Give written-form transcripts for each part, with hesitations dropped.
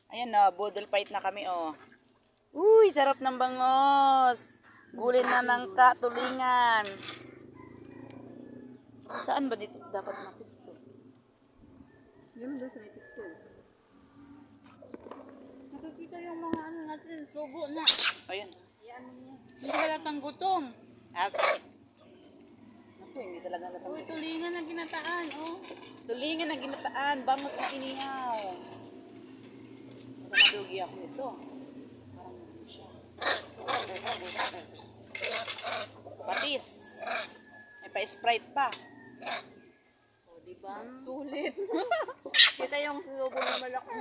Ayan na, budol fight na kami oh. Uy, sarap ng bangos. Gulin na ng tulingan. Saan ba dito dapat mapisto? Yun doon sa may picture. Nakikita yung mga ano natin, subo na. Ayan. Yan mo. Hindi ka latang gutom. At, naku, hindi talaga natang. Uy, tulingan na ginataan, oh. Tulingan na ginataan, bangos na inihaw. Madugi ako nito. Parang ano siya. Patis. May pa-sprite pa. O, diba? Sulit. Kita yung subo na malaki.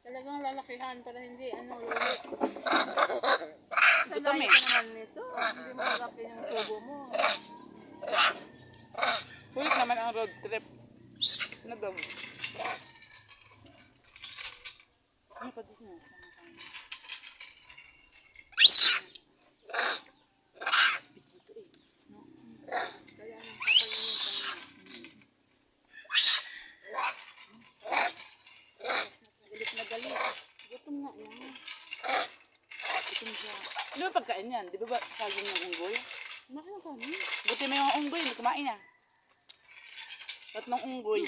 Talagang lalakihan para hindi, lulit. Gutom eh. Naman nito. Hindi mo malaki yung subo mo. Sulit naman ang road trip. Ano daw? Ano patis na? Kaya nang kakalimutan. Galit na galit. Gutom nga yan. Gutom siya. Ano ba pagkain yan? Di ba ba saging ng unggoy? Kumain kami. Buti mo yung unggoy, hindi kumain na. Tatlong unggoy.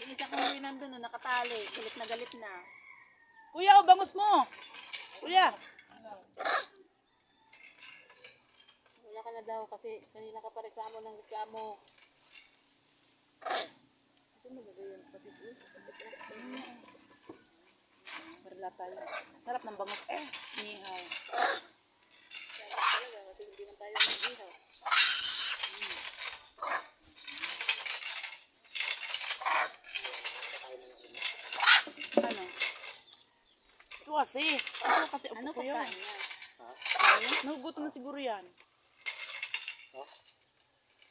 Yung isa kong uwi nandun, nakatali. Galit na. Kuya, o bangus mo! Kuya! Wala ka na daw kasi kanina ka pa reklamo ng reklamo. Ito mo ba yun? Patis eh. Marla tayo. Sarap ng bangus. Nihaw. Sarap talaga kasi hindi na tayo mag-ihaw. Ano? Ito kasi. Ito kasi upo Ano ko yun. pagkain niya? Nagugutom na siguro yan.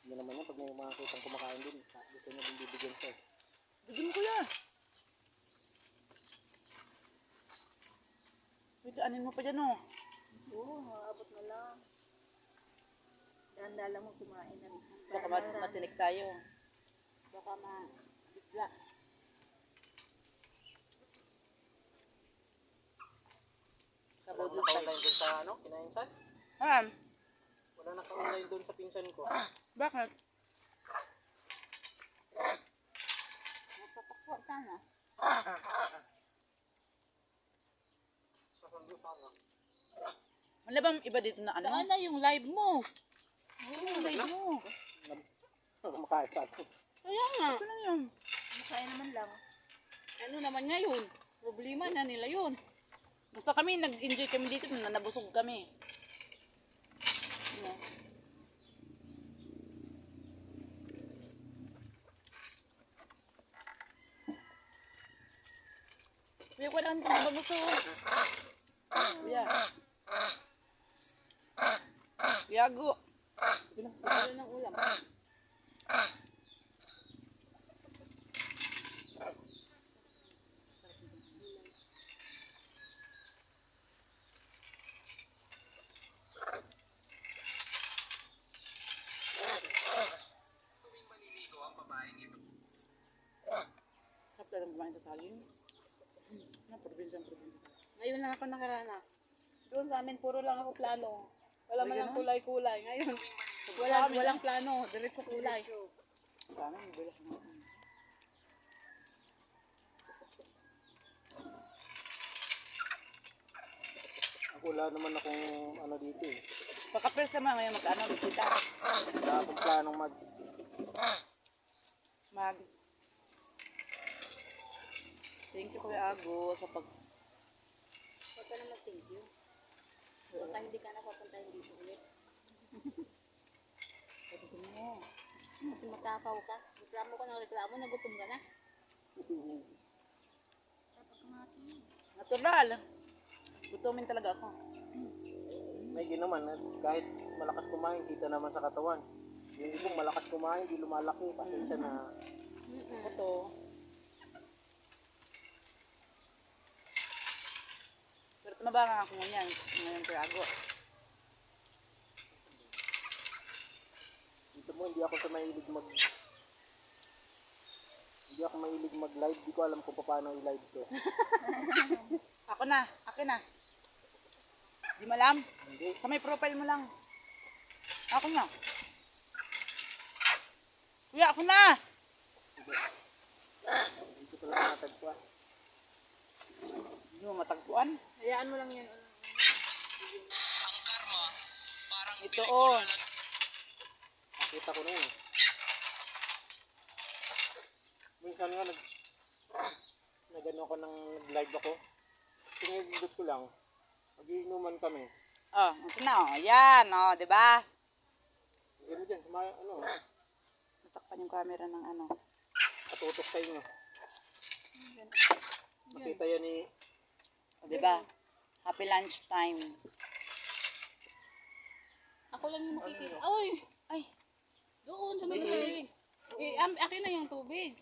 Hindi naman yan, pag may mga kitang kumakain din, gusto niya din bibigyan siya. Bigyan mo kuya. Wait, anin mo pa dyan oh. Oo, maabot na lang. Dahan-dahan lang mo kumain na. Baka matinik tayo. Baka ma-bigla. Kabudol Wala na doon sa kinainsan? Han, Wala na online doon sa pinsan ko. bakit? Napapakwa sana. Sasundo sana. Wala bang iba dito na ano? Saan na yung live mo? Oo, live mo. Kumakain pa ako. Kaya nga. Ito lang yun. Makaya naman lang. Ano naman ngayon? Problema na nila yun. Basta kami, nag-enjoy kami dito, nabusog kami. Ano? Kuya, wala kang nabusog. Kuya. Yago. Ano ng ulam? Sarap talagang kumain sa saging. Probinsya. Ngayon lang ako nakaranas. Doon sa amin, puro lang ako plano. Wala man lang kulay-kulay. Ngayon, walang plano. Diretso kulay. Sana, mabilas na. Ako wala naman akong ano dito eh. Pagka-first naman ngayon magkano, bisita. Wala akong planong mag... Thank you Kuya Ago sa pag... Huwag ka naman thank you. Baka hindi ka na papuntahin dito ulit. Pagdating mo. Kasi matakaw ka. Reklamo ka ng reklamo, nagutom ka na. Natural. Gutumin talaga ako. May ginaman, kahit malakas kumain, kita naman sa katawan. Yung ibang malakas kumain, di lumalaki. Pasensya na. Ito. Pero tumabanga ako ngayon Kuya Ago. Dito mo, hindi ako sa mahilig mag... Hindi Hindi ako mahilig mag-live. Di ko alam kung paano i-live to. Ako na, akin na. Di mo alam? Hindi. Sa may profile mo lang. Ako na. Kuya, ako na! Hindi ko lang natagpuan. Hindi mo matagpuan. Hayaan mo lang yan. Ito oh. Nakita ko na yun. Minsan nga nag-ano ako ng live ako. Tinigdot ko lang. Mag-iinuman kami. Oh, ito na oh. Yan oh, di ba? Gano'n dyan, ano, Natakpan yung camera ng ano. katutok sa inyo. Makita yan ni... O, di ba? Happy lunch time. Ako lang yung makikita. Uy! Ay, Doon sa may tubig. Akin na yung tubig.